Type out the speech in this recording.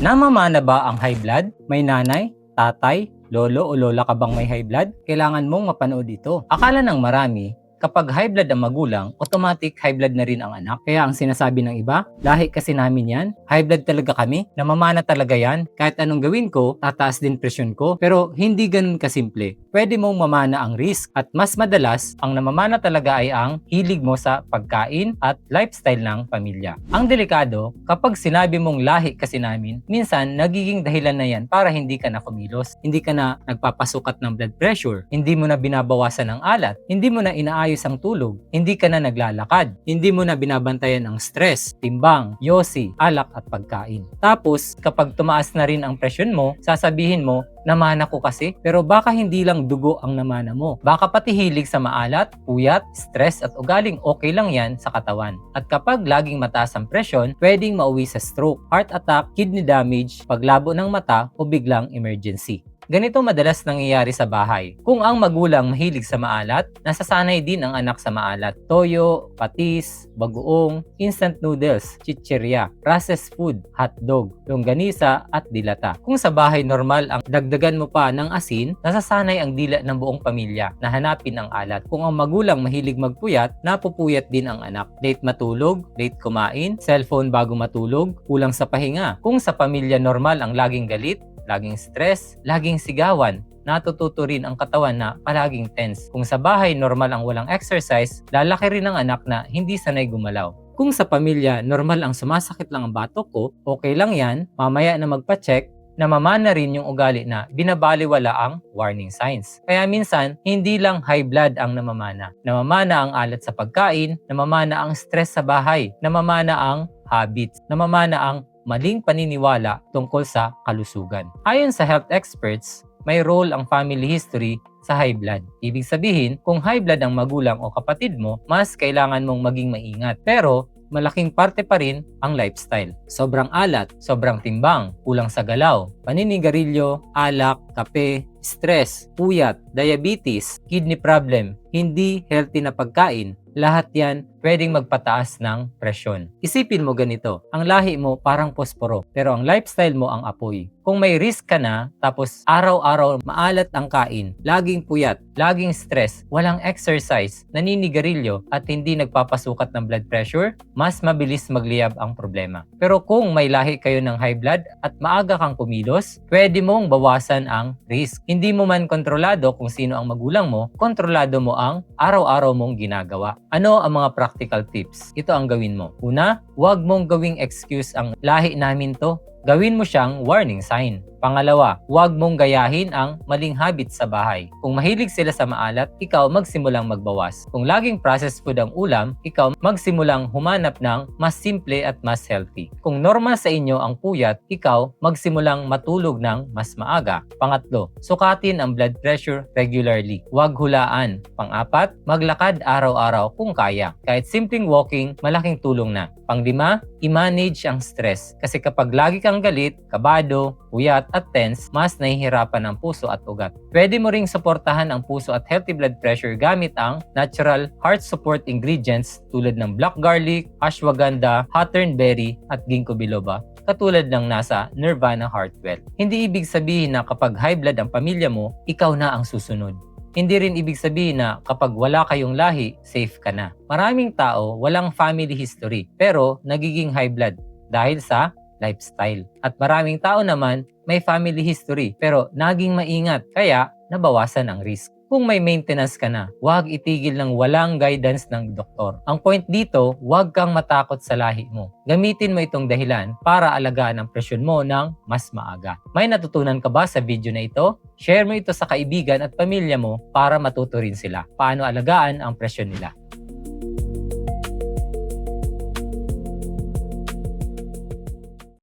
Namamana ba ang high blood? May nanay, tatay, lolo o lola ka bang may high blood? Kailangan mong mapanood ito. Akala ng marami, kapag high blood ang magulang, automatic high blood na rin ang anak. Kaya ang sinasabi ng iba, lahi kasi namin yan, high blood talaga kami, namamana talaga yan, kahit anong gawin ko, tataas din presyon ko. Pero hindi ganun kasimple. Pwede mong mamana ang risk at mas madalas, ang namamana talaga ay ang hilig mo sa pagkain at lifestyle ng pamilya. Ang delikado, kapag sinabi mong lahi kasi namin, minsan nagiging dahilan na yan para hindi ka na kumilos. Hindi ka na nagpapasukat ng blood pressure, hindi mo na binabawasan ng alat, hindi mo na inaayos ang tulog, hindi ka na naglalakad, hindi mo na binabantayan ang stress, timbang, yosi, alak at pagkain. Tapos, kapag tumaas na rin ang presyon mo, sasabihin mo, namana ko kasi, pero baka hindi lang dugo ang namana mo. Baka pati hilig sa maalat, puyat, stress at ugaling okay lang yan sa katawan. At kapag laging mataas ang presyon, pwedeng mauwi sa stroke, heart attack, kidney damage, paglabo ng mata o biglang emergency. Ganito madalas nangyayari sa bahay. Kung ang magulang mahilig sa maalat, nasasanay din ang anak sa maalat. Toyo, patis, bagoong, instant noodles, chichirya, processed food, hotdog, longganisa at dilata. Kung sa bahay normal ang dagdagan mo pa ng asin, nasasanay ang dila ng buong pamilya na hanapin ang alat. Kung ang magulang mahilig magpuyat, napupuyat din ang anak. Late matulog, late kumain, cellphone bago matulog, kulang sa pahinga. Kung sa pamilya normal ang laging galit, laging stress, laging sigawan, natututo rin ang katawan na palaging tense. Kung sa bahay normal ang walang exercise, lalaki rin ang anak na hindi sanay gumalaw. Kung sa pamilya normal ang sumasakit lang ang batok ko, okay lang yan, mamaya na magpa-check, namamana rin yung ugali na binabaliwala ang warning signs. Kaya minsan, hindi lang high blood ang namamana. Namamana ang alat sa pagkain, namamana ang stress sa bahay, namamana ang habits, namamana ang maling paniniwala tungkol sa kalusugan. Ayon sa health experts, may role ang family history sa high blood. Ibig sabihin, kung high blood ang magulang o kapatid mo, mas kailangan mong maging maingat. Pero, malaking parte pa rin ang lifestyle. Sobrang alat, sobrang timbang, kulang sa galaw, paninigarilyo, alak, kape, stress, puyat, diabetes, kidney problem, hindi healthy na pagkain, lahat yan pwedeng magpataas ng presyon. Isipin mo ganito, ang lahi mo parang posporo, pero ang lifestyle mo ang apoy. Kung may risk ka na, tapos araw-araw maalat ang kain, laging puyat, laging stress, walang exercise, naninigarilyo, at hindi nagpapasukat ng blood pressure, mas mabilis magliyab ang problema. Pero kung may lahi kayo ng high blood at maaga kang kumilos, pwede mong bawasan ang risk. Hindi mo man kontrolado kung sino ang magulang mo, kontrolado mo ang araw-araw mong ginagawa. Ano ang mga practical tips? Ito ang gawin mo. Una, huwag mong gawing excuse ang lahi namin to. Gawin mo siyang warning sign. Pangalawa, huwag mong gayahin ang maling habit sa bahay. Kung mahilig sila sa maalat, ikaw magsimulang magbawas. Kung laging processed food ang ulam, ikaw magsimulang humanap ng mas simple at mas healthy. Kung normal sa inyo ang puyat, ikaw magsimulang matulog ng mas maaga. Pangatlo, sukatin ang blood pressure regularly. Huwag hulaan. Pang-apat, maglakad araw-araw kung kaya. Kahit simpleng walking, malaking tulong na. Pang-lima, i-manage ang stress. Kasi kapag lagi kang galit, kabado, puyat at tense, mas nahihirapan ang puso at ugat. Pwede mo ring suportahan ang puso at healthy blood pressure gamit ang natural heart support ingredients tulad ng black garlic, ashwagandha, hawthornberry at ginkgo biloba, katulad ng nasa Nirvana Heartwell. Hindi ibig sabihin na kapag high blood ang pamilya mo, ikaw na ang susunod. Hindi rin ibig sabihin na kapag wala kayong lahi, safe ka na. Maraming tao walang family history pero nagiging high blood dahil sa lifestyle. At maraming tao naman may family history pero naging maingat kaya nabawasan ang risk. Kung may maintenance ka na, huwag itigil ng walang guidance ng doktor. Ang point dito, huwag kang matakot sa lahi mo. Gamitin mo itong dahilan para alagaan ang presyon mo ng mas maaga. May natutunan ka ba sa video na ito? Share mo ito sa kaibigan at pamilya mo para matuto rin sila paano alagaan ang presyon nila.